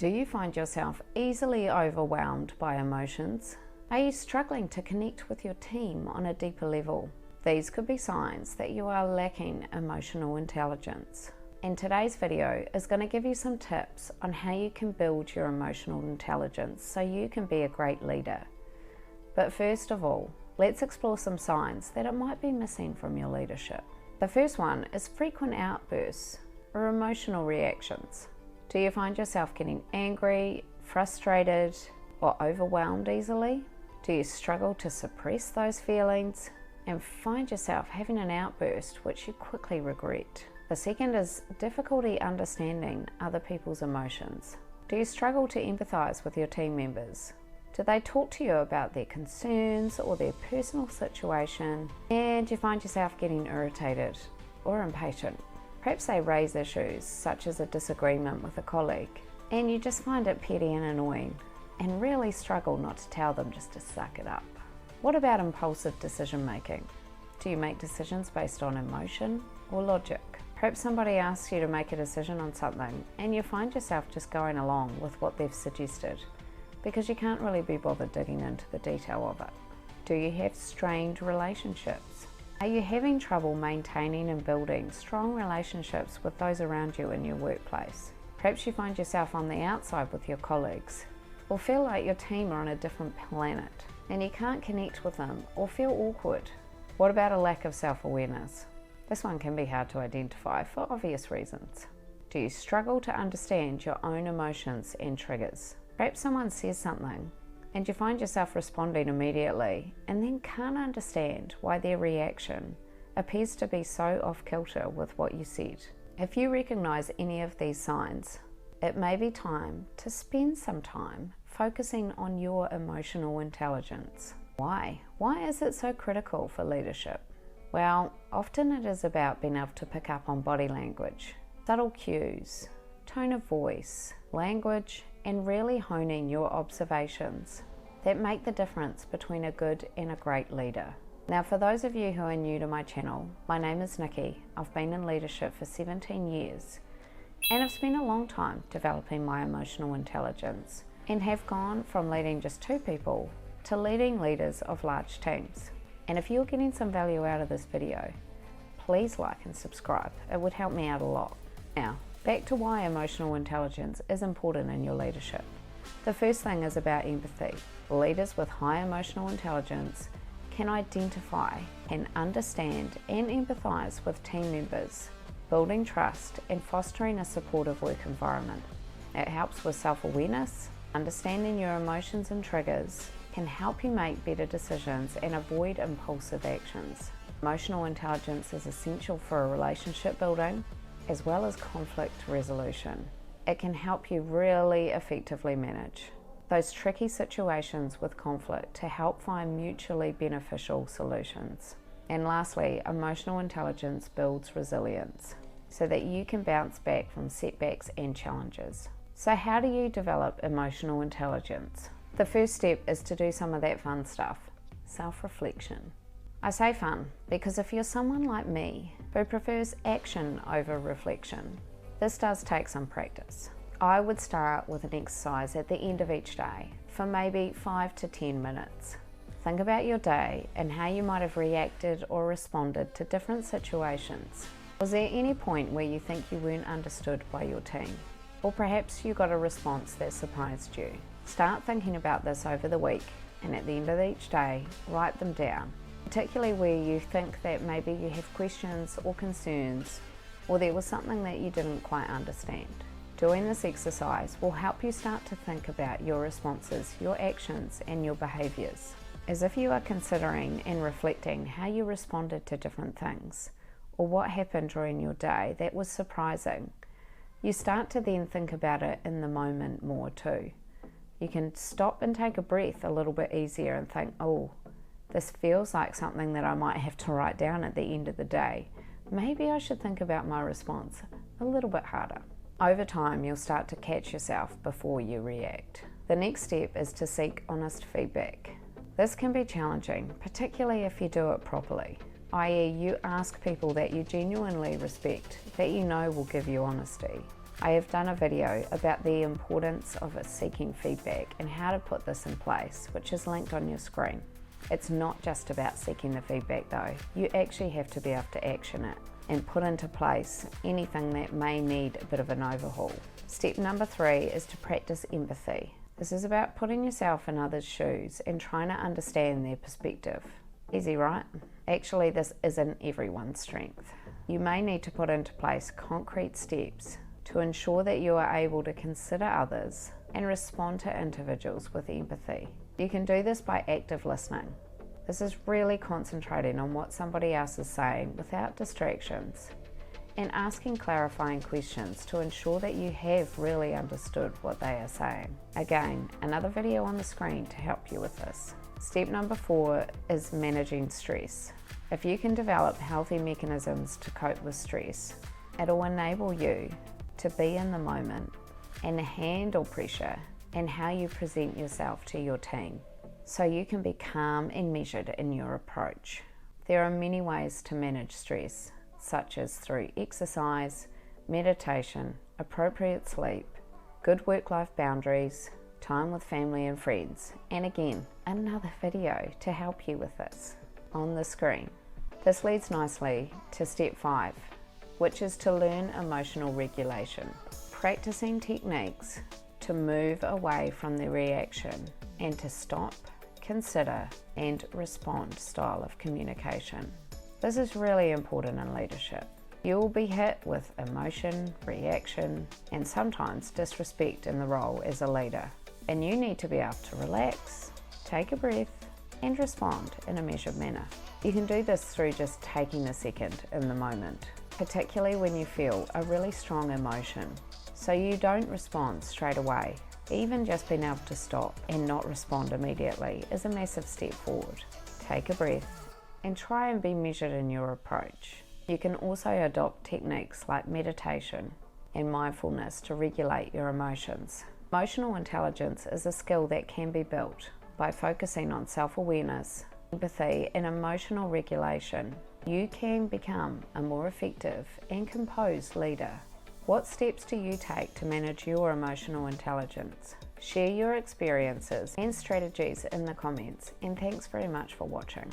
Do you find yourself easily overwhelmed by emotions? Are you struggling to connect with your team on a deeper level? These could be signs that you are lacking emotional intelligence. And today's video is going to give you some tips on how you can build your emotional intelligence so you can be a great leader. But first of all, let's explore some signs that it might be missing from your leadership. The first one is frequent outbursts or emotional reactions. Do you find yourself getting angry, frustrated, or overwhelmed easily? Do you struggle to suppress those feelings and find yourself having an outburst which you quickly regret? The second is difficulty understanding other people's emotions. Do you struggle to empathize with your team members? Do they talk to you about their concerns or their personal situation, and you find yourself getting irritated or impatient? Perhaps they raise issues such as a disagreement with a colleague, and you just find it petty and annoying and really struggle not to tell them just to suck it up. What about impulsive decision making? Do you make decisions based on emotion or logic? Perhaps somebody asks you to make a decision on something and you find yourself just going along with what they've suggested because you can't really be bothered digging into the detail of it. Do you have strained relationships? Are you having trouble maintaining and building strong relationships with those around you in your workplace? Perhaps you find yourself on the outside with your colleagues, or feel like your team are on a different planet and you can't connect with them or feel awkward. What about a lack of self-awareness? This one can be hard to identify for obvious reasons. Do you struggle to understand your own emotions and triggers? Perhaps someone says something and you find yourself responding immediately and then can't understand why their reaction appears to be so off kilter with what you said. If you recognize any of these signs, it may be time to spend some time focusing on your emotional intelligence. Why? Why is it so critical for leadership? Well, often it is about being able to pick up on body language, subtle cues, tone of voice, language, and really honing your observations that make the difference between a good and a great leader. Now, for those of you who are new to my channel, my name is Nikki. I've been in leadership for 17 years and I've spent a long time developing my emotional intelligence and have gone from leading just 2 people to leading leaders of large teams. And if you're getting some value out of this video, please like and subscribe. It would help me out a lot. Now, back to why emotional intelligence is important in your leadership. The first thing is about empathy. Leaders with high emotional intelligence can identify and understand and empathize with team members, building trust and fostering a supportive work environment. It helps with self-awareness. Understanding your emotions and triggers can help you make better decisions and avoid impulsive actions. Emotional intelligence is essential for relationship building as well as conflict resolution. It can help you really effectively manage those tricky situations with conflict to help find mutually beneficial solutions. And lastly, emotional intelligence builds resilience so that you can bounce back from setbacks and challenges. So how do you develop emotional intelligence? The first step is to do some of that fun stuff, self-reflection. I say fun because if you're someone like me who prefers action over reflection, this does take some practice. I would start with an exercise at the end of each day for maybe 5 to 10 minutes. Think about your day and how you might have reacted or responded to different situations. Was there any point where you think you weren't understood by your team? Or perhaps you got a response that surprised you? Start thinking about this over the week, and at the end of each day, write them down, particularly where you think that maybe you have questions or concerns, or there was something that you didn't quite understand. Doing this exercise will help you start to think about your responses, your actions, and your behaviors, as if you are considering and reflecting how you responded to different things, or what happened during your day that was surprising. You start to then think about it in the moment more too. You can stop and take a breath a little bit easier and think, oh, this feels like something that I might have to write down at the end of the day. Maybe I should think about my response a little bit harder. Over time, you'll start to catch yourself before you react. The next step is to seek honest feedback. This can be challenging, particularly if you do it properly, i.e. you ask people that you genuinely respect, that you know will give you honesty. I have done a video about the importance of seeking feedback and how to put this in place, which is linked on your screen. It's not just about seeking the feedback though. You actually have to be able to action it and put into place anything that may need a bit of an overhaul. Step number 3 is to practice empathy. This is about putting yourself in others' shoes and trying to understand their perspective. Easy, right? Actually, this isn't everyone's strength. You may need to put into place concrete steps to ensure that you are able to consider others and respond to individuals with empathy. You can do this by active listening. This is really concentrating on what somebody else is saying without distractions and asking clarifying questions to ensure that you have really understood what they are saying. Again, another video on the screen to help you with this. Step number 4 is managing stress. If you can develop healthy mechanisms to cope with stress, it'll enable you to be in the moment and handle pressure and how you present yourself to your team, so you can be calm and measured in your approach. There are many ways to manage stress, such as through exercise, meditation, appropriate sleep, good work-life boundaries, time with family and friends, and again, another video to help you with this on the screen. This leads nicely to step 5, which is to learn emotional regulation. Practicing techniques to move away from the reaction and to stop, consider, and respond style of communication. This is really important in leadership. You will be hit with emotion, reaction, and sometimes disrespect in the role as a leader. And you need to be able to relax, take a breath, and respond in a measured manner. You can do this through just taking a second in the moment, particularly when you feel a really strong emotion, so you don't respond straight away. Even just being able to stop and not respond immediately is a massive step forward. Take a breath and try and be measured in your approach. You can also adopt techniques like meditation and mindfulness to regulate your emotions. Emotional intelligence is a skill that can be built by focusing on self-awareness, empathy, and emotional regulation. You can become a more effective and composed leader. What steps do you take to manage your emotional intelligence? Share your experiences and strategies in the comments, and thanks very much for watching.